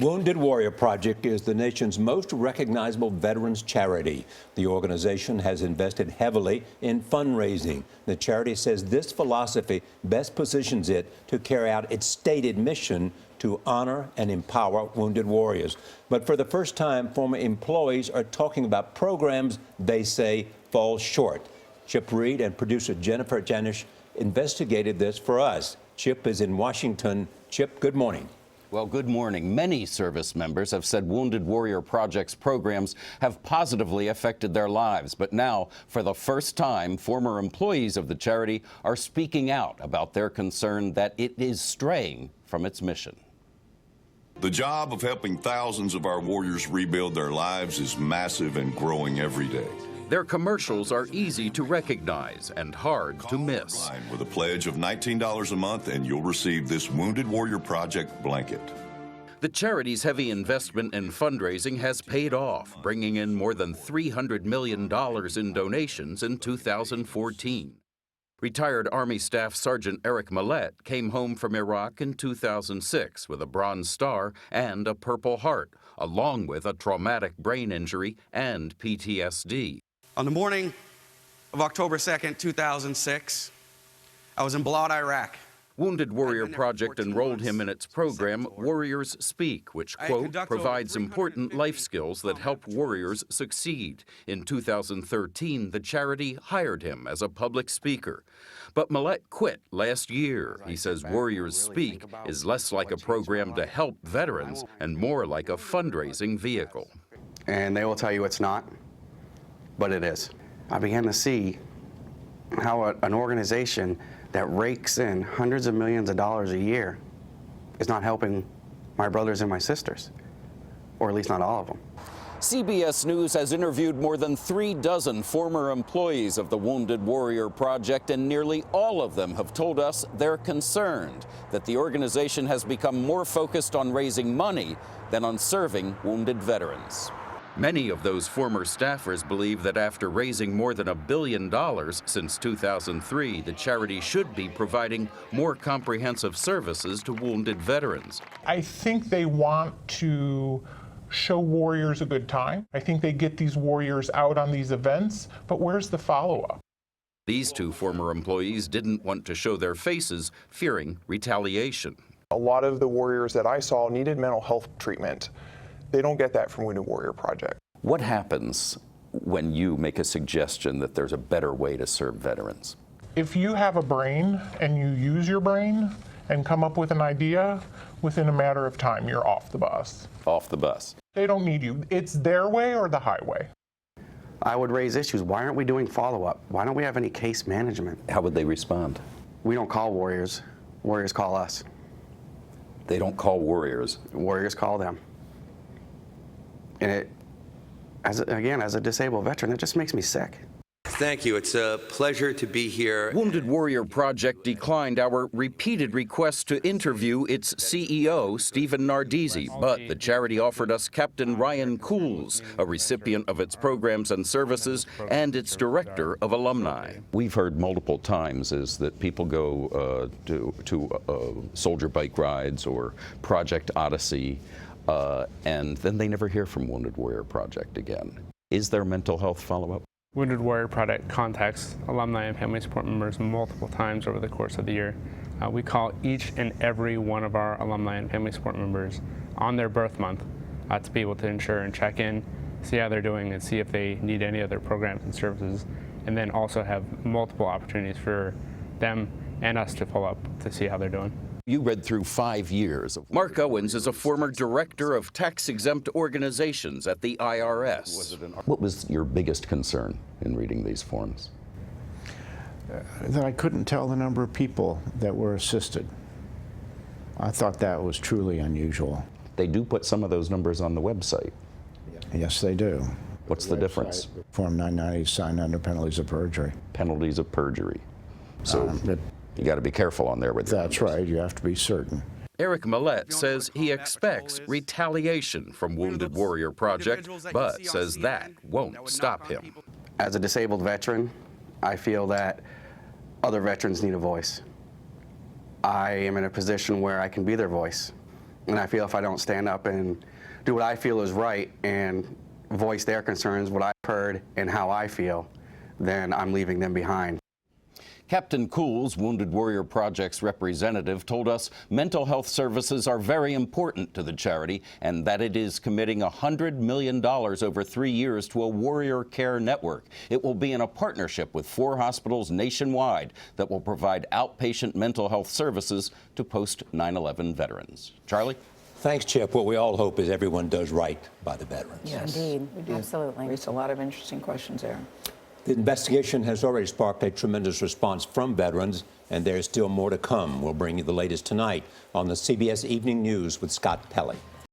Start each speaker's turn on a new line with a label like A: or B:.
A: Wounded Warrior Project is the nation's most recognizable veterans charity. The organization has invested heavily in fundraising. The charity says this philosophy best positions it to carry out its stated mission to honor and empower wounded warriors. But for the first time, former employees are talking about programs they say fall short. Chip Reid and producer Jennifer Janisch investigated this for us. Chip is in Washington. Chip, good morning.
B: Well, good morning. Many service members have said Wounded Warrior Project's programs have positively affected their lives. But now, for the first time, former employees of the charity are speaking out about their concern that it is straying from its mission.
C: The job of helping thousands of our warriors rebuild their lives is massive and growing every day.
B: Their commercials are easy to recognize and hard to miss.
C: With a pledge of $19 a month, and you'll receive this Wounded Warrior Project blanket.
B: The charity's heavy investment in fundraising has paid off, bringing in more than $300 million in donations in 2014. Retired Army Staff Sergeant Eric Millett came home from Iraq in 2006 with a Bronze Star and a Purple Heart, along with a traumatic brain injury and PTSD.
D: On the morning of October 2nd, 2006, I was in Balad, Iraq.
B: Wounded Warrior Project enrolled him in its program, Warriors Speak, which, quote, provides important life skills that help warriors succeed. In 2013, the charity hired him as a public speaker. But Millett quit last year. He says Warriors Speak is less like a program to help veterans and more like a fundraising vehicle.
D: And they will tell you it's not, but it is. I began to see how an organization that rakes in hundreds of millions of dollars a year is not helping my brothers and my sisters, or at least not all of them.
B: CBS News has interviewed more than 36 former employees of the Wounded Warrior Project, and nearly all of them have told us they're concerned that the organization has become more focused on raising money than on serving wounded veterans. Many of those former staffers believe that after raising more than $1 billion since 2003, the charity should be providing more comprehensive services to wounded veterans.
E: I think they want to show warriors a good time. I think they get these warriors out on these events, but where's the follow-up?
B: These two former employees didn't want to show their faces, fearing retaliation.
F: A lot of the warriors that I saw needed mental health treatment. They don't get that from Wounded Warrior Project.
B: What happens when you make a suggestion that there's a better way to serve veterans?
E: If you have a brain and you use your brain and come up with an idea, within a matter of time, you're off the bus.
B: Off the bus.
E: They don't need you. It's their way or the highway.
D: I would raise issues. Why aren't we doing follow-up? Why don't we have any case management?
B: How would they respond?
D: We don't call warriors. Warriors call us.
B: They don't call warriors.
D: Warriors call them. And it, as a disabled veteran, it just makes me sick.
G: Thank you. It's a pleasure to be here.
B: Wounded Warrior Project declined our repeated request to interview its CEO, Stephen Nardizzi, but the charity offered us Captain Ryan Cools, a recipient of its programs and services, and its director of alumni. We've heard multiple times is that people go to soldier bike rides or Project Odyssey, and then they never hear from Wounded Warrior Project again. Is there mental health follow-up?
H: Wounded Warrior Project contacts alumni and family support members multiple times over the course of the year. We call each and every one of our alumni and family support members on their birth month to be able to ensure and check in, see how they're doing, and see if they need any other programs and services, and then also have multiple opportunities for them and us to follow up to see how they're doing.
B: You read through 5 years. Mark Owens is a former director of tax-exempt organizations at the IRS. What was your biggest concern in reading these forms?
I: That I couldn't tell the number of people that were assisted. I thought that was truly unusual.
B: They do put some of those numbers on the website.
I: Yes, they do.
B: What's the difference?
I: Form 990 is signed under penalties of perjury.
B: Penalties of perjury. So you got to be careful on there with that.
I: That's right. You have to be certain.
B: Eric Millett says he expects retaliation from Wounded Warrior Project, but says that won't stop him.
D: As a disabled veteran, I feel that other veterans need a voice. I am in a position where I can be their voice. And I feel if I don't stand up and do what I feel is right and voice their concerns, what I've heard, and how I feel, then I'm leaving them behind.
B: Captain Cools, Wounded Warrior Project's representative, told us mental health services are very important to the charity and that it is committing $100 million over 3 years to a warrior care network. It will be in a partnership with 4 hospitals nationwide that will provide outpatient mental health services to post-9/11 veterans. Charlie?
A: Thanks, Chip. What we all hope is everyone does right by the veterans.
J: Yes,
K: Indeed.
J: we do.
K: Absolutely.
J: Raised a lot of interesting questions there.
A: The investigation has already sparked a tremendous response from veterans, and there is still more to come. We'll bring you the latest tonight on the CBS Evening News with Scott Pelley.